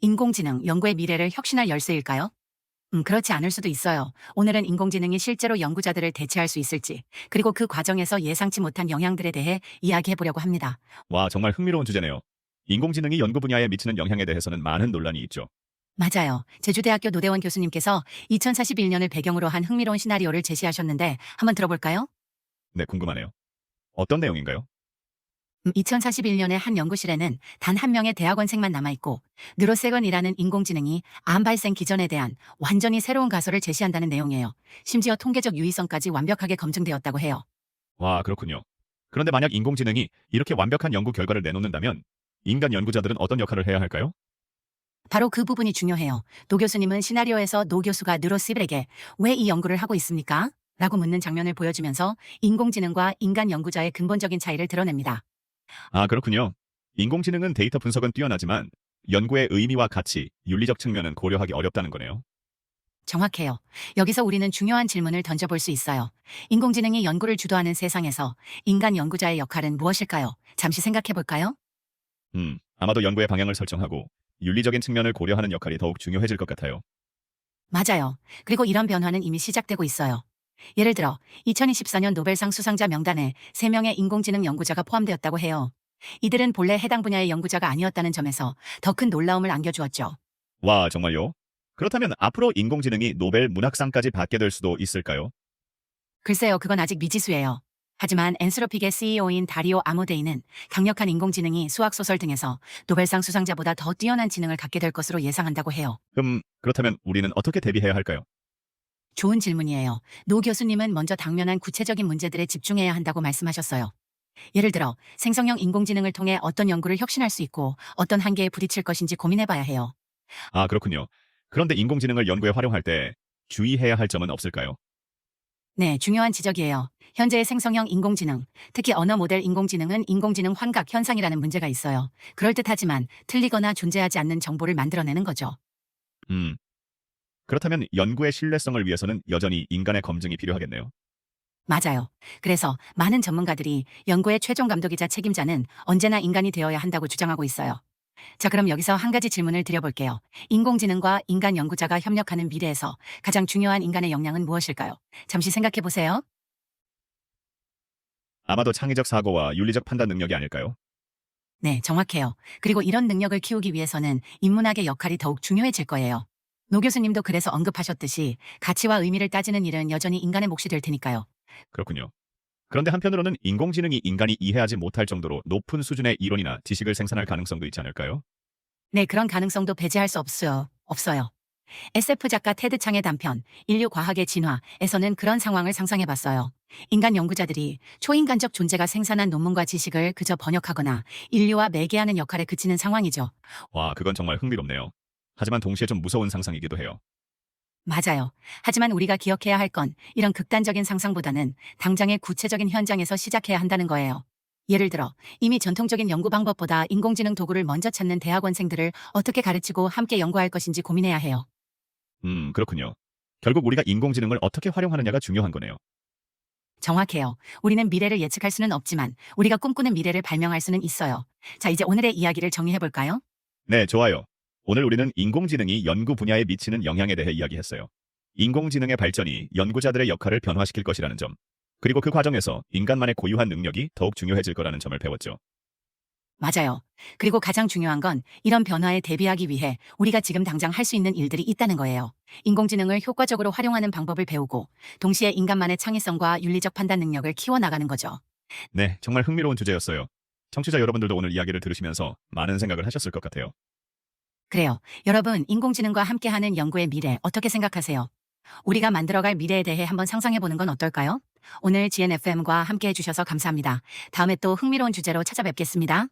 인공지능 연구의 미래를 혁신할 열쇠일까요? 그렇지 않을 수도 있어요. 오늘은 인공지능이 실제로 연구자들을 대체할 수 있을지, 그리고 그 과정에서 예상치 못한 영향들에 대해 이야기해 보려고 합니다. 와, 정말 흥미로운 주제네요. 인공지능이 연구 분야에 미치는 영향에 대해서는 많은 논란이 있죠. 맞아요. 제주대학교 노대원 교수님께서 2041년을 배경으로 한 흥미로운 시나리오를 제시하셨는데 한번 들어볼까요? 네, 궁금하네요. 어떤 내용인가요? 2041년에 한 연구실에는 단 한 명의 대학원생만 남아있고 느로세건이라는 인공지능이 암 발생 기전에 대한 완전히 새로운 가설을 제시한다는 내용이에요. 심지어 통계적 유의성까지 완벽하게 검증되었다고 해요. 와, 그렇군요. 그런데 만약 인공지능이 이렇게 완벽한 연구 결과를 내놓는다면 인간 연구자들은 어떤 역할을 해야 할까요? 바로 그 부분이 중요해요. 노 교수님은 시나리오에서 노 교수가 느로시블에게 왜 이 연구를 하고 있습니까? 라고 묻는 장면을 보여주면서 인공지능과 인간 연구자의 근본적인 차이를 드러냅니다. 아, 그렇군요. 인공지능은 데이터 분석은 뛰어나지만 연구의 의미와 가치, 윤리적 측면은 고려하기 어렵다는 거네요. 정확해요. 여기서 우리는 중요한 질문을 던져볼 수 있어요. 인공지능이 연구를 주도하는 세상에서 인간 연구자의 역할은 무엇일까요? 잠시 생각해 볼까요? 아마도 연구의 방향을 설정하고 윤리적인 측면을 고려하는 역할이 더욱 중요해질 것 같아요. 맞아요. 그리고 이런 변화는 이미 시작되고 있어요. 예를 들어 2024년 노벨상 수상자 명단에 3명의 인공지능 연구자가 포함되었다고 해요. 이들은 본래 해당 분야의 연구자가 아니었다는 점에서 더 큰 놀라움을 안겨주었죠. 와, 정말요? 그렇다면 앞으로 인공지능이 노벨 문학상까지 받게 될 수도 있을까요? 글쎄요, 그건 아직 미지수예요. 하지만 엔스로픽의 CEO인 다리오 아모데이는 강력한 인공지능이 수학소설 등에서 노벨상 수상자보다 더 뛰어난 지능을 갖게 될 것으로 예상한다고 해요. 그렇다면 우리는 어떻게 대비해야 할까요? 좋은 질문이에요. 노 교수님은 먼저 당면한 구체적인 문제들에 집중해야 한다고 말씀하셨어요. 예를 들어 생성형 인공지능을 통해 어떤 연구를 혁신할 수 있고 어떤 한계에 부딪힐 것인지 고민해봐야 해요. 아, 그렇군요. 그런데 인공지능을 연구에 활용할 때 주의해야 할 점은 없을까요? 네, 중요한 지적이에요. 현재의 생성형 인공지능, 특히 언어 모델 인공지능은 인공지능 환각 현상이라는 문제가 있어요. 그럴듯하지만 틀리거나 존재하지 않는 정보를 만들어내는 거죠. 음, 그렇다면 연구의 신뢰성을 위해서는 여전히 인간의 검증이 필요하겠네요. 맞아요. 그래서 많은 전문가들이 연구의 최종 감독이자 책임자는 언제나 인간이 되어야 한다고 주장하고 있어요. 자, 그럼 여기서 한 가지 질문을 드려볼게요. 인공지능과 인간 연구자가 협력하는 미래에서 가장 중요한 인간의 역량은 무엇일까요? 잠시 생각해 보세요. 아마도 창의적 사고와 윤리적 판단 능력이 아닐까요? 네, 정확해요. 그리고 이런 능력을 키우기 위해서는 인문학의 역할이 더욱 중요해질 거예요. 노 교수님도 그래서 언급하셨듯이 가치와 의미를 따지는 일은 여전히 인간의 몫이 될 테니까요. 그렇군요. 그런데 한편으로는 인공지능이 인간이 이해하지 못할 정도로 높은 수준의 이론이나 지식을 생산할 가능성도 있지 않을까요? 네, 그런 가능성도 배제할 수 없어요. SF 작가 테드 창의 단편 인류 과학의 진화에서는 그런 상황을 상상해 봤어요. 인간 연구자들이 초인간적 존재가 생산한 논문과 지식을 그저 번역하거나 인류와 매개하는 역할에 그치는 상황이죠. 와, 그건 정말 흥미롭네요. 하지만 동시에 좀 무서운 상상이기도 해요. 맞아요. 하지만 우리가 기억해야 할 건 이런 극단적인 상상보다는 당장의 구체적인 현장에서 시작해야 한다는 거예요. 예를 들어 이미 전통적인 연구 방법보다 인공지능 도구를 먼저 찾는 대학원생들을 어떻게 가르치고 함께 연구할 것인지 고민해야 해요. 그렇군요. 결국 우리가 인공지능을 어떻게 활용하느냐가 중요한 거네요. 정확해요. 우리는 미래를 예측할 수는 없지만 우리가 꿈꾸는 미래를 발명할 수는 있어요. 자, 이제 오늘의 이야기를 정리해 볼까요? 네, 좋아요. 오늘 우리는 인공지능이 연구 분야에 미치는 영향에 대해 이야기했어요. 인공지능의 발전이 연구자들의 역할을 변화시킬 것이라는 점, 그리고 그 과정에서 인간만의 고유한 능력이 더욱 중요해질 거라는 점을 배웠죠. 맞아요. 그리고 가장 중요한 건 이런 변화에 대비하기 위해 우리가 지금 당장 할 수 있는 일들이 있다는 거예요. 인공지능을 효과적으로 활용하는 방법을 배우고 동시에 인간만의 창의성과 윤리적 판단 능력을 키워나가는 거죠. 네, 정말 흥미로운 주제였어요. 청취자 여러분들도 오늘 이야기를 들으시면서 많은 생각을 하셨을 것 같아요. 그래요. 여러분, 인공지능과 함께하는 연구의 미래 어떻게 생각하세요? 우리가 만들어갈 미래에 대해 한번 상상해보는 건 어떨까요? 오늘 GNFM과 함께 해주셔서 감사합니다. 다음에 또 흥미로운 주제로 찾아뵙겠습니다.